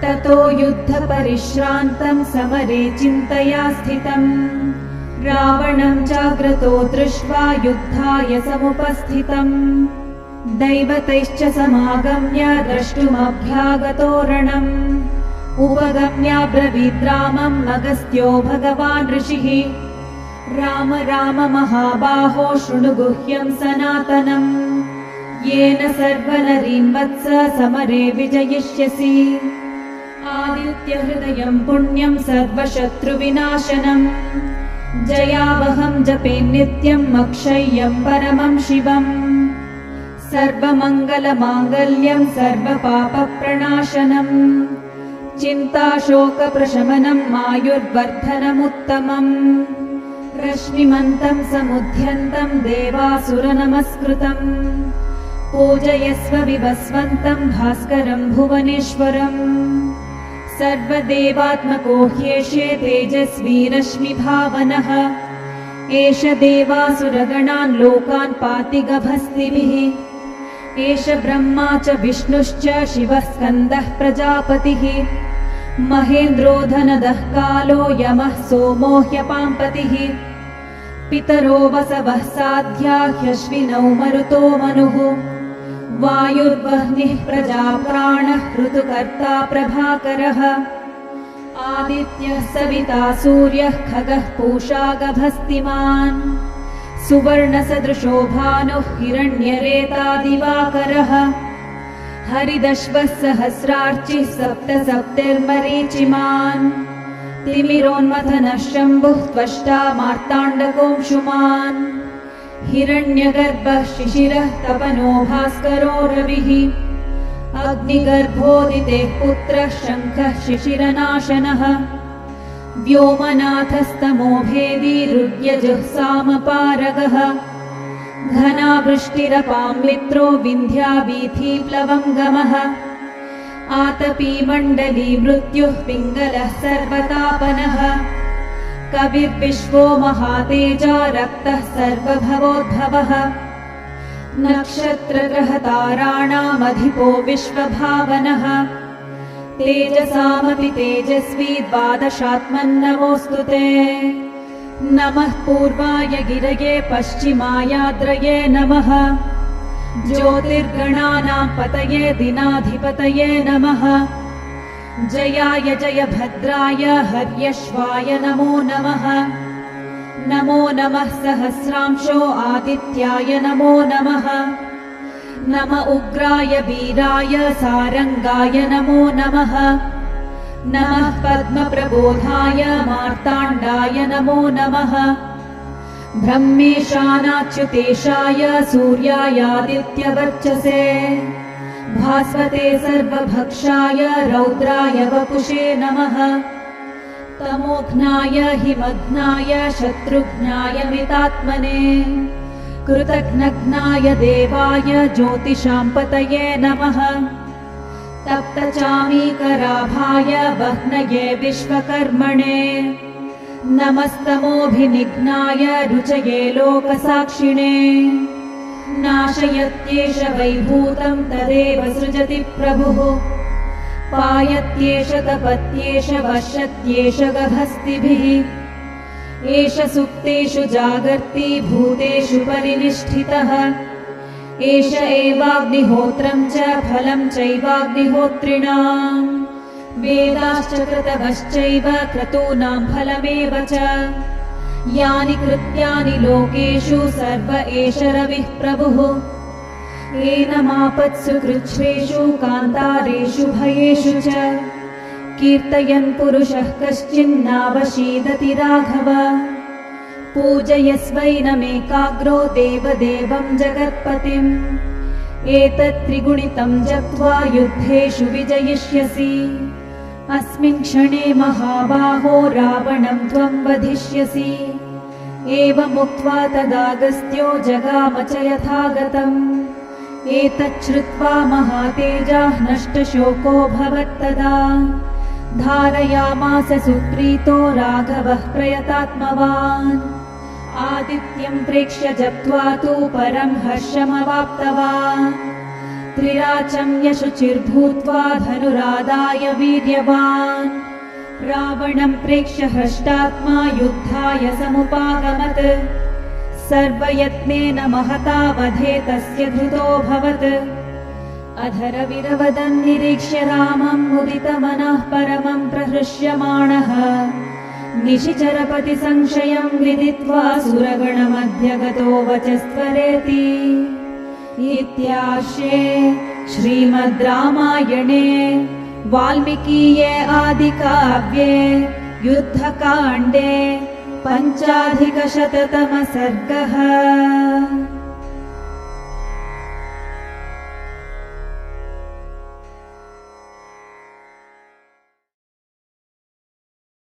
ततो युद्धपरिश्रान्तं समरे चिन्तया स्थितम् रावणं जाग्रतो दृष्ट्वा युद्धाय समुपस्थितम् दैवतैश्च समागम्य द्रष्टुमभ्यागतो रणम् उपगम्याब्रवीद् रामम् अगस्त्यो भगवान् ऋषिः राम राम महाबाहो शृणु गुह्यं सनातनम् येन सर्वनरीन् वत्स समरे विजयिष्यसि आदित्यहृदयं पुण्यं सर्वशत्रुविनाशनम् जयावहं जपे नित्यम् अक्षय्यं परमं शिवम् सर्वमङ्गलमाङ्गल्यं सर्वपापप्रणाशनम् चिन्ताशोकप्रशमनम् आयुर्वर्धनमुत्तमम् रश्मिमन्तं समुद्यन्तं देवासुरनमस्कृतम् पूजयस्व विवस्वन्तं भास्करं भुवनेश्वरम् सर्वदेवात्मको ह्येषे तेजस्वी रश्मिभावनः एष देवासुरगणान् लोकान् पाति गभस्तिभिः एष ब्रह्मा च विष्णुश्च शिवः स्कन्दः प्रजापतिः महेन्द्रो धनदः कालो यमः सोमो ह्यपाम्पतिः पितरो वसवः साध्या ह्यश्विनौ मरुतो मनुः वायुर्वह्निः प्रजाप्राणः ऋतुकर्ता प्रभाकरः आदित्यः सविता सूर्यः खगः पूषा गभस्तिमान् सुवर्णसदृशो भानुः हिरण्यरेता दिवाकरः हरिदश्वः सहस्रार्चिः सप्त सप्तिर्मरीचिमान् तिमिरोन्मथनः शम्भुः त्वष्टा मार्ताण्डकोऽंशुमान् हिरण्यगर्भः शिशिरः तपनो भास्करो रविः अग्निगर्भोदितेः पुत्रः शङ्खः शिशिरनाशनः व्योमनाथस्तमो भेदी रुद्यजुः सामपारगः घनावृष्टिरपां मित्रो विन्ध्यावीथीप्लवङ्गमः आतपी मण्डली मृत्युः पिङ्गलः सर्वतापनः कविर्विश्वो महातेजा रक्तः सर्वभवोद्भवः नक्षत्रग्रहताराणामधिपो विश्वभावनः तेजसामपि तेजस्वी द्वादशात्मन्नमोऽस्तु ते नमः पूर्वाय गिरये पश्चिमायाद्रये नमः ज्योतिर्गणानां पतये दिनाधिपतये नमः जयाय जयभद्राय हर्यश्वाय नमो नमः नमो नमः सहस्रांशो आदित्याय नमो नमः नम उग्राय वीराय सारंगाय नमो नमः नमः पद्मप्रबोधाय मार्ताण्डाय नमो नमः ब्रह्मेशानाच्युतेशाय सूर्यायादित्यवर्चसे भास्वते सर्वभक्षाय रौद्राय वपुषे नमः तमोघ्नाय हिमघ्नाय शत्रुघ्नाय मितात्मने कृतघ्नघ्नाय देवाय ज्योतिषां पतये नमः तप्तचामीकराभाय वह्नये विश्वकर्मणे नमस्तमोभिनिघ्नाय रुचये लोकसाक्षिणे नाशयत्येष वैभूतं तदेव सृजति प्रभुः पायत्येष तपत्येष वश्यत्येष गभस्तिभिः एष सुप्तेषु जागर्ति भूतेषु परिनिष्ठितः एष एवाग्निहोत्रं च फलं चैवाग्निहोत्रिणाम् वेदाश्च क्रतवश्चैव क्रतूनां फलमेव च यानि कृत्यानि लोकेषु सर्व एष रविः प्रभुः एनमापत्सु कृच्छ्रेषु कान्तारेषु भयेषु च कीर्तयन् पुरुषः कश्चिन्नावशीदति राघव पूजयस्वैनमेकाग्रो देवदेवं जगत्पतिम् एतत् त्रिगुणितं जप्त्वा युद्धेषु विजयिष्यसि अस्मिन् क्षणे महाबाहो रावणं त्वं वधिष्यसि एवमुक्त्वा तदागस्त्यो जगाम च यथागतम् एतच्छ्रुत्वा महातेजाः नष्टशोको भवत्तदा धारयामास सुप्रीतो राघवः प्रयतात्मवान् आदित्यं प्रेक्ष्य जप्त्वा तु परं हर्षमवाप्तवान् त्रिराचम्य शुचिर्भूत्वा धनुरादाय वीर्यवान् रावणं प्रेक्ष्य हृष्टात्मा युद्धाय समुपागमत् सर्वयत्नेन महता वधे तस्य धृतोऽभवत् अधरविरवदन् निरीक्ष्य रामं मुदितमनः परमं प्रहृष्यमाणः निशिचरपति संशयं विदित्वा सुरगणमध्यगतो वचस्त्वरेति इत्यार्षे श्रीमद् रामायणे वाल्मीकीये आदिकाव्ये युद्धकाण्डे 5,000 सर्गः।